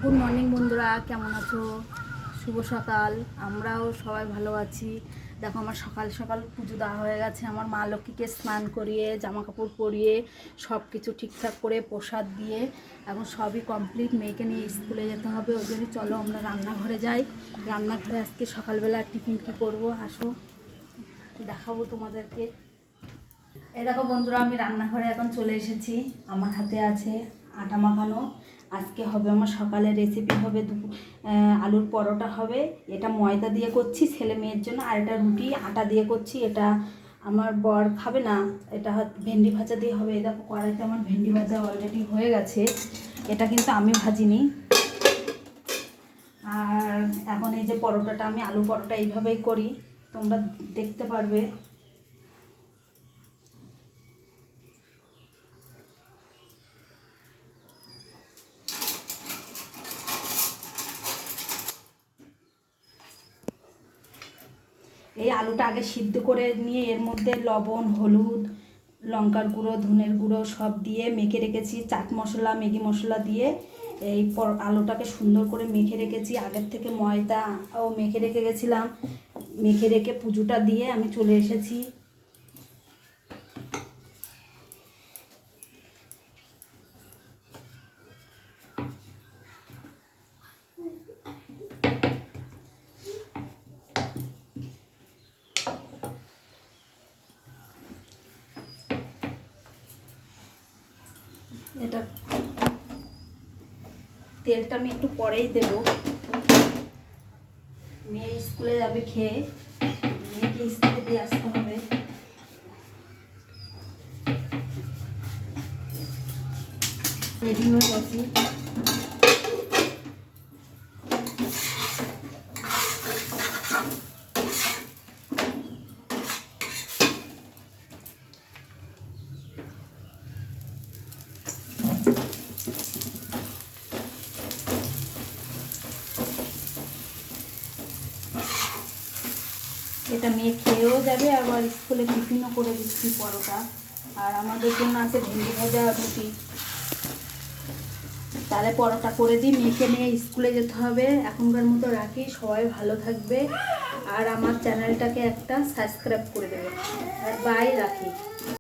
Good morning বন্ধুরা, কেমন আছো? শুভ সকাল। আমরাও সবাই ভালো আছি। দেখো, আমার সকাল সকাল পুজো দেওয়া হয়ে গেছে। আমার মা লক্ষ্মীকে স্নান করিয়ে জামা কাপড় পরিয়ে সব কিছু ঠিকঠাক করে প্রসাদ দিয়ে এখন সবই কমপ্লিট। মেয়েকে নিয়ে স্কুলে যেতে হবে, ওই জন্য চলো আমরা রান্নাঘরে যাই। রান্নাঘরে আজকে সকালবেলা টিফিন কী করবো আসো দেখাবো তোমাদেরকে। এই দেখো বন্ধুরা, আমি রান্নাঘরে এখন চলে এসেছি। আমার হাতে আছে আটা মাখানো। আজকে হবে আমার সকালের রেসিপি হবে আলুর পরোটা হবে। এটা ময়দা দিয়ে করছি ছেলে মেয়ের জন্য, আর এটা রুটি আটা দিয়ে করছি। এটা আমার বর খাবে না, এটা ভেন্ডি ভাজা দিয়ে হবে। এই দেখো কড়াইতে আমার ভেন্ডি ভাজা অলরেডি হয়ে গেছে। এটা কিন্তু আমি ভাজিনি। আর এখন এই যে পরোটাটা, আমি আলু পরোটা এইভাবেই করি, তোমরা দেখতে পারবে। এই আলুটা আগে সিদ্ধ করে নিয়ে এর মধ্যে লবণ, হলুদ, লঙ্কার গুঁড়ো, ধনের গুঁড়ো সব দিয়ে মেখে রেখেছি। চাট মশলা, ম্যাগি মশলা দিয়ে এই আলুটাকে সুন্দর করে মেখে রেখেছি। আগের থেকে ময়দাও মেখে রেখে গেছিলাম। মেখে রেখে পুজোটা দিয়ে আমি চলে এসেছি। এটা তেলটা আমি একটু পরেই দেবো। মেয়ে স্কুলে যাবে খেয়ে, মেয়েকে স্কুলে দিয়ে আসতে হবে। রেডি হয়ে গেছি। এটা মেয়ে খেয়েও যাবে, আবার স্কুলে টিফিনও করে দিচ্ছি পরোটা। আর আমাদের জন্য আছে ভেন্ডি ভাজা রুটি। তাহলে পরোটা করে দিই, মেয়েকে নিয়ে স্কুলে যেতে হবে। এখনকার মতো রাখি, সবাই ভালো থাকবে। আর আমার চ্যানেলটাকে একটা সাবস্ক্রাইব করে দেবে। আর বাই, রাখি।